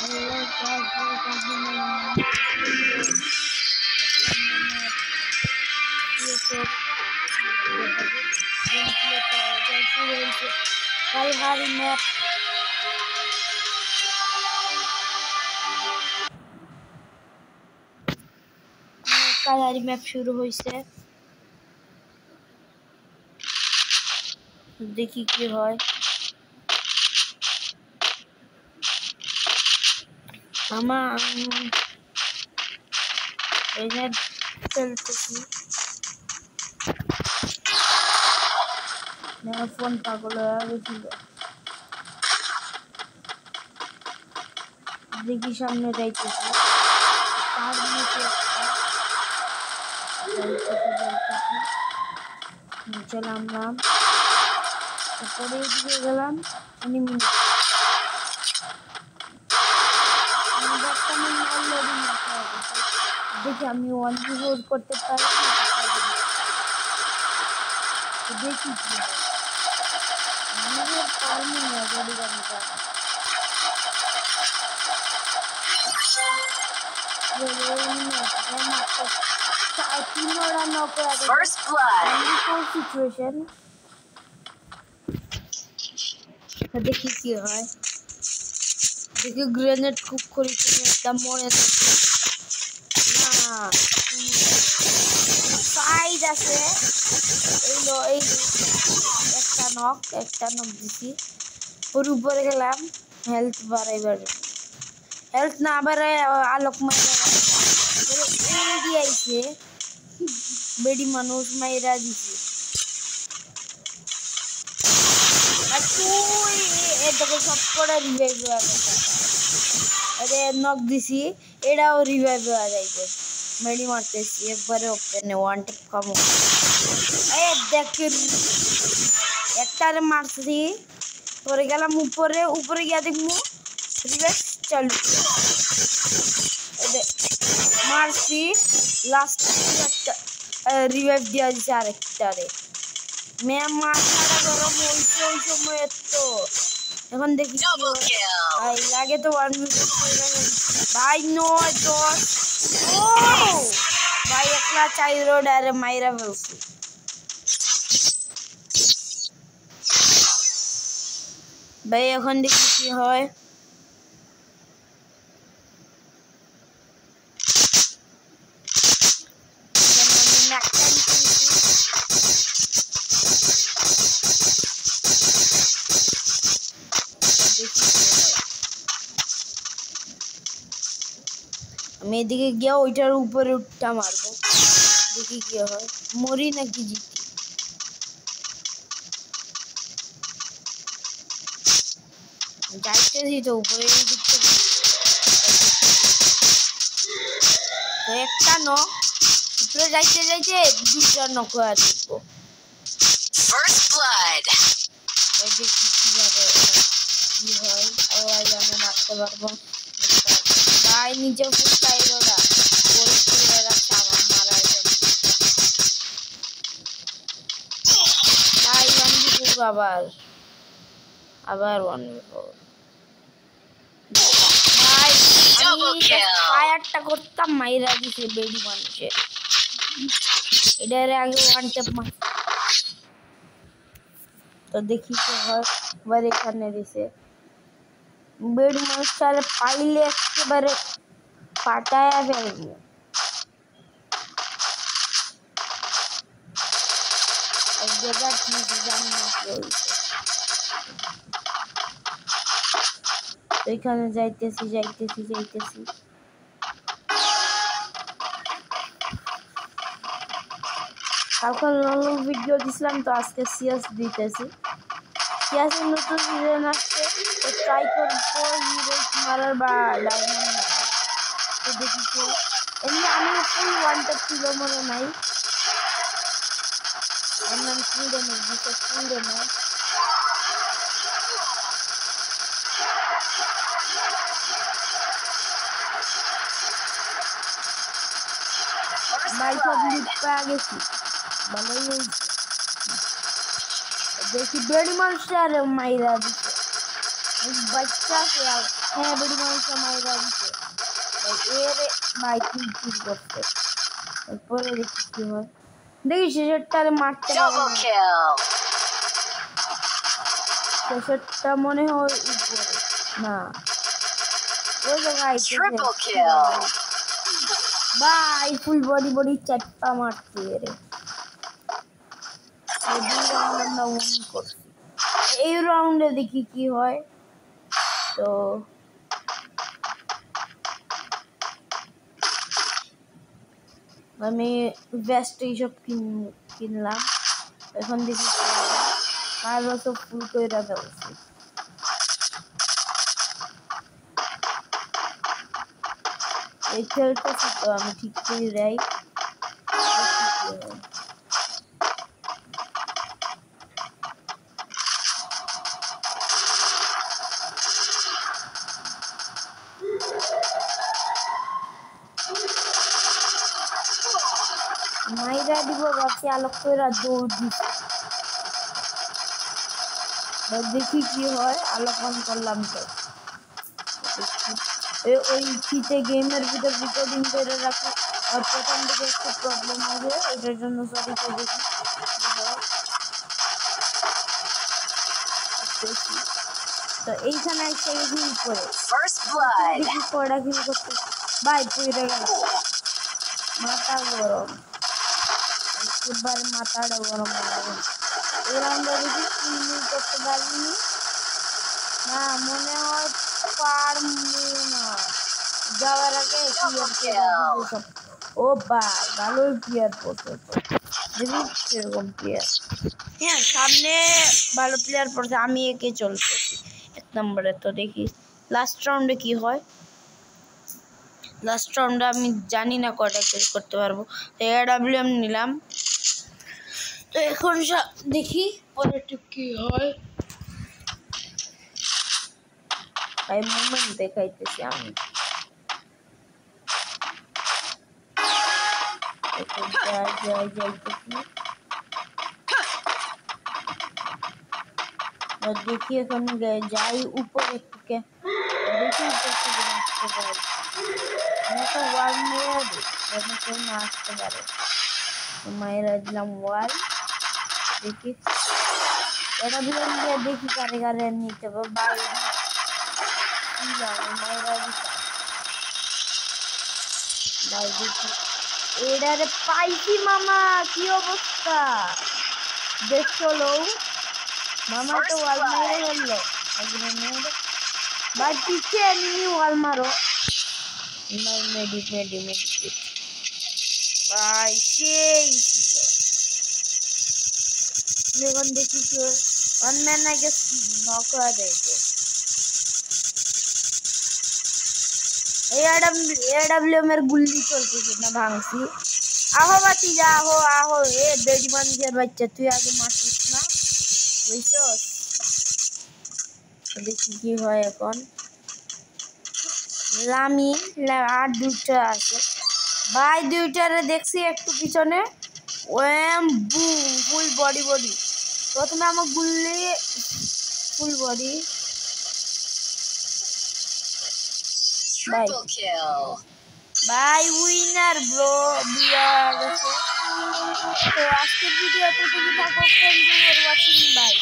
Hello guys, welcome to my new video. Kalahari map. Kalahari map शुरू हुई से देखी की হয় আমার এখানে চলতেছি না ফোন পাগল হয়ে গেছিল দেখি সামনে যাইতেছি তার নিচে চলাম নাম তারপরে এদিকে গেলাম এনিমি দেখি আমি 1v4 করতে পারি দেখি কি আমি পারবো না গাড়ি গাড়ি First blood. Situation. দেখি কি হয় দেখি গ্রেনেড কুক করি একটা মরে থাকে না সাইড আছে এই একটা নক দিছি ওর উপরে গেলাম হেলথ বাড়াইবার হেলথ না বাড়ায় আলোক মাইরা দিয়েছে বেডি মানুষ মাইরা দিছে এটাকে সব করে রিভাইভ হয়ে গেছে আরে নক দিছি এটাও রিভাইভ হয়ে যাইবে মেডি মারতেছি একবারে ওপেনে ওয়ান টিপ কম এই দেখ একটারে মারছি পরে গেলাম উপরে গিয়া দেখমু রিভাইভ চালু মারছি লাস্ট একটা রিভাইভ দিয়া দিছে আরেকটারে ম্যাম মাথাটা গরম হইছে ওই সময় তো এখন দেখি ভাই লাগে তো 1 মিনিট ভাই 9-10 ও ভাই একলা চাইরো ডারে মাইরা ফেলছি ভাই এখন দেখি কি হয় আমি এদিকে গিয়া ওইটার উপরে উঠটা মারবো দেখি কি হয় মরি নাকি জিতি যাইতেছি তো উপরে একটা নক উপরে যাইতে দুইটা নক হয়ে দেখবো First blood. দেখি কিভাবে কি হয় আল্লাহ জানে মারতে পারবো ভাই নিচে ফুটাইলো না পরিস্থিতি রাখছে আমার মারার জন্য ভাই 1v4 আবার 1v4 ভাই ফায়ারটা করতাম মাইরা দিছে বেডি মানুষের এটার আগে ওয়ান ট্যাপ মার তো দেখি কি হয় এবার এখানে দিছে বেডি মানুষটার পাইলে একেবারে পাটায়া ফেলবো জায়গা ঠিক জানি না কি হয়েছে এখানে যাইতেছি কালকে লং ভিডিও দিছিলাম তো আজকে সিএস দিতেছি সিএসের নতুন সিজন আসছে তো ট্রাই করবো হিরো মারার বা ডায়মন্ড তো দেখি তো এমনি আমি ফুল ওয়ান ট্যাপ ছিল মনে নাই আমার ফুল ড্যামেজ দিতে ফুল ড্যামেজ ভাই সব লুট পেয়ে গেছি ভালোই হয়েছে দেখি বেড়ি মানুষটা আর মাইরা দিচ্ছে बच्चा से यार है बड़ी मार समाएगा इसे भाई ये रे भाई किल करते ऊपर देखिए भाई देखिए शेषटटारे मारते Double kill. शेषटटा মনে হয় উপরে না ওই জায়গায় Triple kill. ভাই ফুল বডি বডি চারটা মারছে রে এই দুই রাউন্ড আমরা উইন করছি এই রাউন্ডে দেখি কি হয় তো আমি ভেস্ট এইসব কিনলাম এখন দেখি আরো সব ফুল কইরা ফেলছি এই খেলতেছি তো আমি ঠিক করে যাই মাইরা দিব ভাবছি আলোক কইরা দৌড় দিচ্ছি দেখি কি হয় আলোক অন করলাম তো ওই শীতে গেমের ভিতর রেকর্ডিং করে রাখি আর প্রথম দিকে একটু প্রবলেম হবে এটার জন্য সরি করে দেখি তো এইখানে একটা ইজি করে First blood. দেখি কয়টা কিল করতে ভাই পুরো গেল মাথা গরম একবার মাথাটা গরম লাগে এই রাউন্ডে দেখি কিল করতে পারিনি না মনে হয় পারমু না যাওয়ার আগে ও ভাই ভালোই প্লেয়ার পড়ছে দেখি কিরকম প্লেয়ার হ্যাঁ সামনে ভালো প্লেয়ার পড়ছে আমি একে চলতেছি এক নম্বরে তো দেখি লাস্ট রাউন্ডে কি হয় লাস্ট রাউন্ডে আমি জানি না কয়টা কিল করতে পারবো তো এডব্লিউএম নিলাম তো এখন দেখি পরেরটা কি হয় ভাই মোমেন্ট দেখাইতেছি আমি দেখি এখন যাই উপরে থেকে দেখি উপর থেকে আসতে পারে আমি তো ওয়াল মেরে দিই যেন কেউ না আসতে পারে মায়েরা দিলাম ওয়াল দেখি এটা দিলাম গিয়ে দেখি কারে কারে নিতে হবে বাইরে মায়েরা দেখি এটারে পাইছি মামা কি অবস্থা দেখছো মামা তো ওয়াল মেরে ফেললো ভাই পিছে এমনি ওয়াল মারো মেডি ভাই সেই ছিল এখন দেখি কি ওয়ান ম্যান আগে নক করা দেয় एडब्ल्यूएम এর গুল্লি চলতেছে না ভাঙছি আহো বাতি যা আহো এ বেডি মানজের বাচ্চা তুই আগে মারছিস না বুঝছস দেখি কি হয় এখন লামি আর দুইটা আছে ভাই দুইটারে দেখছি একটু পিছনে ওএম বুম ফুল বডি প্রথমে আমার গুল্লি full body Triple kill. Bye winner bro biar so askar video eto theki thako thank you for watching bye